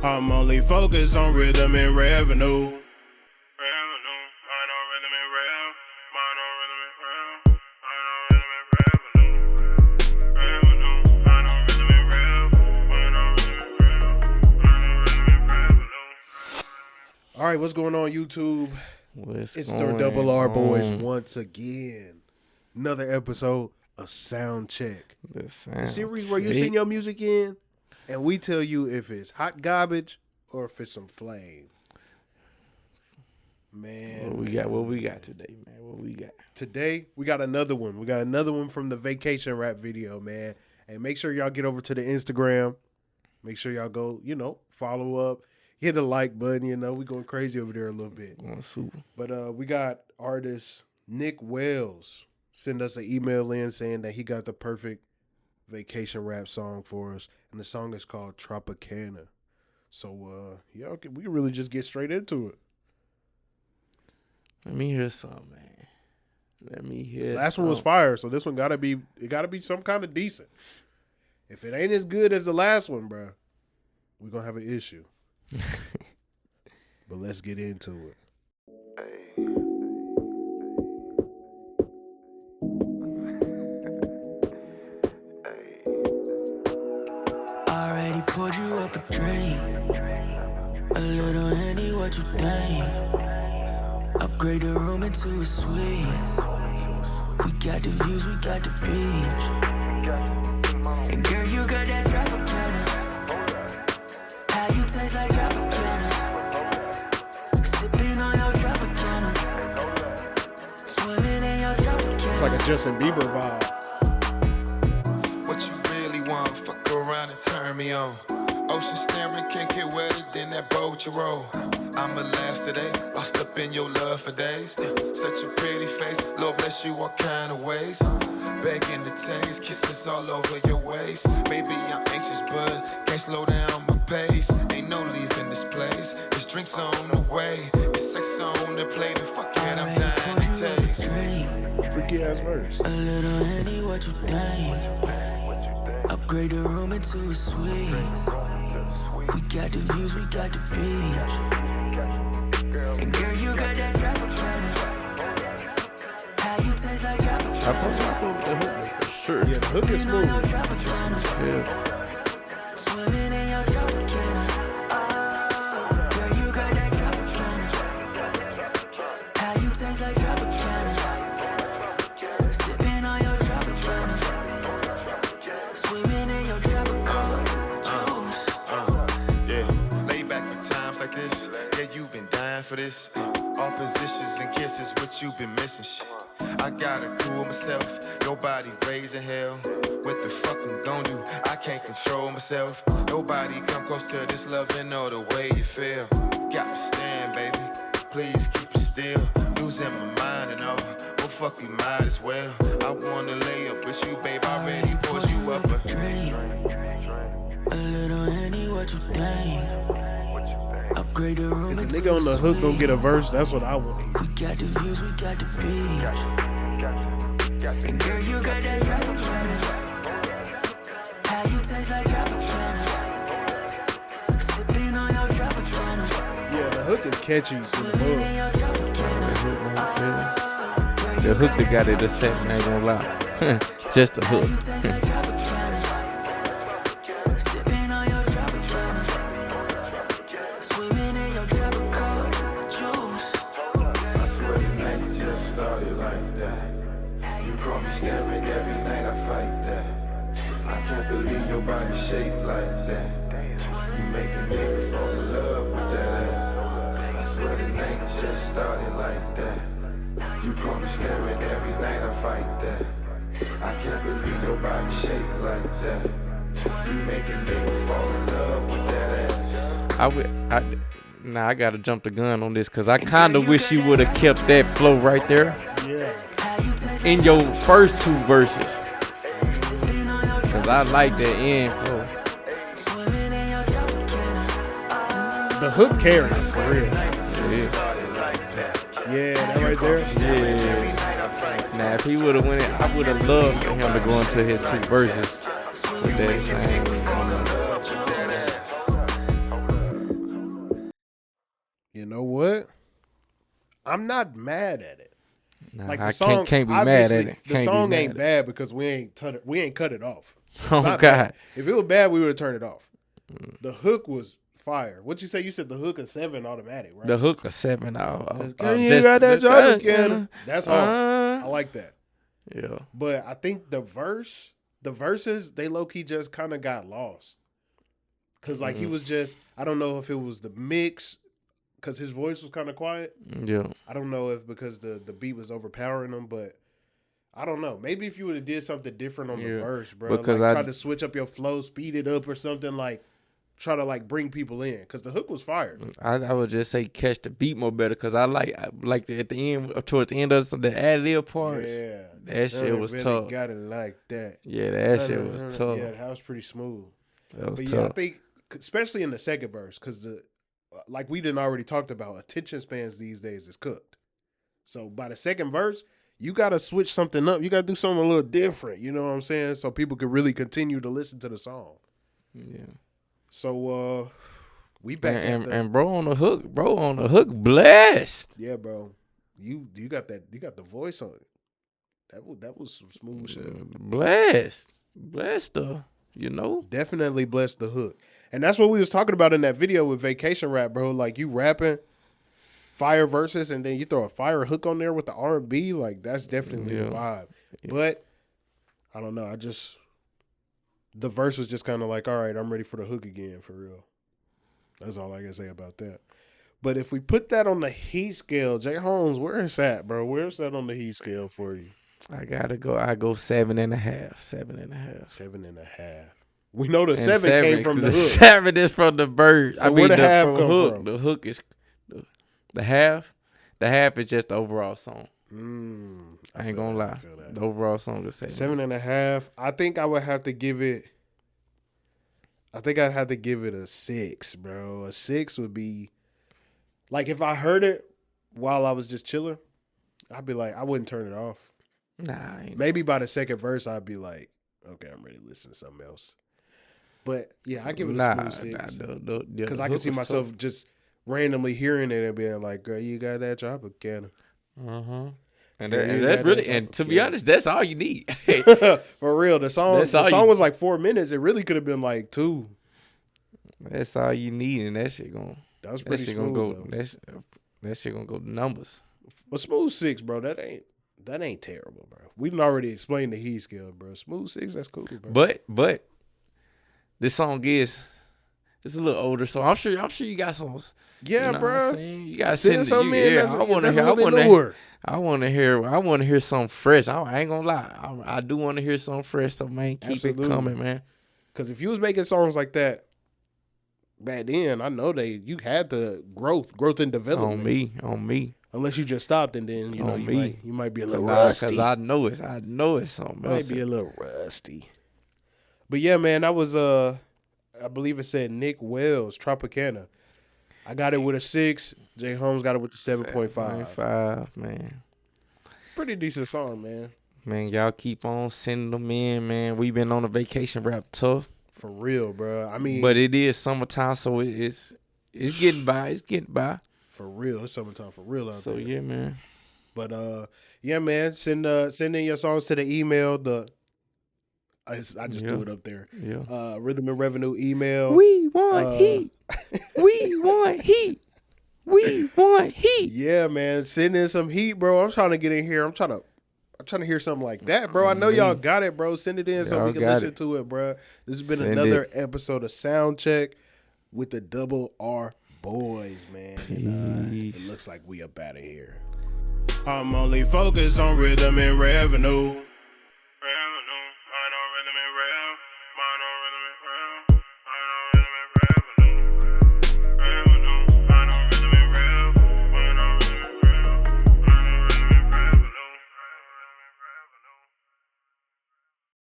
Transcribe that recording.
I'm only focused on rhythm and revenue. All right, what's going on, YouTube? It's their Double R Boys once again. Another episode of Sound Check. The series where you send your music in, and we tell you if it's hot garbage or if it's some flame. Man. What we got today, man? What we got? Today, we got another one. We got another one from the vacation rap video, man. And make sure y'all get over to the Instagram. Make sure y'all go, follow up. Hit a like button, we going crazy over there a little bit. But we got artist Nick Wells send us an email in saying that he got the perfect vacation rap song for us. And the song is called Tropicana. So, we can really just get straight into it. Let me hear some, man. Let me hear Last one was fire, so this one gotta be some kind of decent. If it ain't as good as the last one, bro, we're gonna have an issue. But let's get into it. Already poured you up a drink. A little Henny, what you think? Upgrade the room into a suite. We got the views, we got the beach. And girl, you got that Tropicana. How you taste like Tropicana. Sipping on your Tropicana. Swimming in your Tropicana. It's like a Justin Bieber vibe. What you really want? Fuck around and turn me on. Ocean staring, can't get wetter than that boat you roll. I'ma last today, lost up in your love for days. Such a pretty face, Lord bless you all kind of ways. Begging to taste, kisses all over your waist. Maybe I'm anxious, but can't slow down my pace. Ain't no leaving this place. There's drinks on the way, it's sex on the plate, and fuck it, I'm dying to taste. Freaky ass verse. A little Henny, what you think? Upgrade the room into a suite. We got the views, we got the beach. And girl, you got that Tropicana. How you taste like Tropicana. I fuck with the hook for sure. Yeah, the hook is smooth. Yeah. Swimming in your Tropicana. Girl, you got that Tropicana. How you taste like Tropicana. Sipping on your Tropicana. Swimming in your Tropicana. Like this, yeah, you've been dying for this. All positions and kisses, what you been missing, shit. I gotta cool myself, nobody raising hell. What the fuck I'm gon' do? I can't control myself. Nobody come close to this loving or the way you feel. Got me stand, baby, please keep it still. Losing my mind and all, well fuck we might as well. I wanna lay up with you, babe, I already pushed you up a little Henny, what you think? Upgrade the room. Is a nigga on the hook gonna get a verse? That's what I want to hear. We got the views, we got the beach. And girl, you got that Tropicana. How you taste like Tropicana. Sipping on your Tropicana. Yeah, the hook is catchy. The hook that got it a set, I ain't gonna lie. Just the hook. Staring every night, I fight that. I can't believe your body shaped like that. You make a nigga fall in love with that ass. I swear the night just started like that. You caught me staring every night, I fight that. I can't believe your body shaped like that. You make a nigga fall in love with that ass. I gotta jump the gun on this because I kind of wish you would have kept that flow right there. Yeah. In your first two verses, cause I like that end flow. The hook carries for real. Yeah, that right there. Yeah. Now if he would have went, I would have loved for him to go into his two verses with that same. You know what? I'm not mad at it. Nah, Like I the song, can't be mad at obviously, it. the Can't be song mad ain't at it. bad because we ain't cut it off. It's Oh not God. bad. If it was bad, we would have turned it off. The hook was fire. What you say? You said the hook is 7 automatic, right? The hook of 7 out. You got that job again. That's hard. I like that. Yeah. But I think the verses, they low key just kind of got lost. Cause like he was just, I don't know if it was the mix, cause his voice was kind of quiet. Yeah. I don't know if because the beat was overpowering him, but I don't know. Maybe if you would have did something different on the verse, bro, because like try to switch up your flow, speed it up or something, like try to like bring people in, cause the hook was fire. I would just say catch the beat more better because I like at the end, towards the end of the ad lib parts. Yeah, that shit was really tough. got it like that. Yeah, that shit was tough. Yeah, that was pretty smooth. That was But tough. yeah, I think especially in the second verse, because like we didn't already talked about, attention spans these days is cooked. So by the second verse, you got to switch something up. You got to do something a little different. You know what I'm saying? So people could really continue to listen to the song. Yeah. So we back at the, and bro on the hook, blessed. yeah, bro. You got that. You got the voice on it. That was some smooth shit. Blessed. You know. Definitely blessed the hook. And that's what we was talking about in that video with Vacation Rap, bro. Like you rapping fire verses and then you throw a fire hook on there with the R&B. Like that's definitely the vibe. Yeah. But I don't know. The verse was just kind of like, all right, I'm ready for the hook again, for real. That's all I can say about that. But if we put that on the heat scale, Jay Holmes, where is that, bro? Where's that on the heat scale for you? I go 7.5. 7.5. 7.5. We know the 7 came from the hook. 7 is from the bird. So where the half come from? The hook is the half. The half is just the overall song. I ain't gonna lie. The overall song is 7.5. I think I would have to give it. I think I'd have to give it a 6, bro. A 6 would be like if I heard it while I was just chilling, I'd be like, I wouldn't turn it off. Nah. Maybe by the second verse, I'd be like, okay, I'm ready to listen to something else. But yeah, I give it a smooth 6 because I can see myself just randomly hearing it and being like, "Girl, you got that Tropicana." And that's really, and to be honest, that's all you need. For real, the song was like 4 minutes. It really could have been like 2. That's all you need, and that shit gonna. That was pretty smooth. That shit gonna go to numbers. But smooth 6, bro. That ain't terrible, bro. We done already explained the heat scale, bro. Smooth 6, that's cool, bro. But this song it's a little older, so I'm sure you got some. Yeah, you know bro. What I'm saying? You got send something in. Yeah, I want to hear something fresh. I ain't gonna lie. I do want to hear something fresh. So man, keep it coming, man. Because if you was making songs like that back then, I know you had the growth and development on me. Unless you just stopped and then you might be a little rusty. Because I know it's something else. Might be a little rusty. But yeah, man, that was I believe it said Nick Wells, Tropicana. I got it with a 6. Jay Holmes got it with the 7.5. 7.5, man. Pretty decent song, man. Man, y'all keep on sending them in, man. We been on a vacation rap tough. For real, bro. I mean, but it is summertime, so it's getting by. It's getting by. For real, it's summertime for real out there. So yeah, man. But yeah, man. Send in your songs to the email. I just threw it up there. Yeah. Rhythm&Revenue email. We want heat. We want heat. We want heat. Yeah, man. Send in some heat, bro. I'm trying to get in here. I'm trying to hear something like that, bro. I know y'all got it, bro. Send it in so we can listen to it, bro. This has been another episode of Soundcheck with the Double R Boys, man. And, it looks like we up out of here. I'm only focused on rhythm and revenue.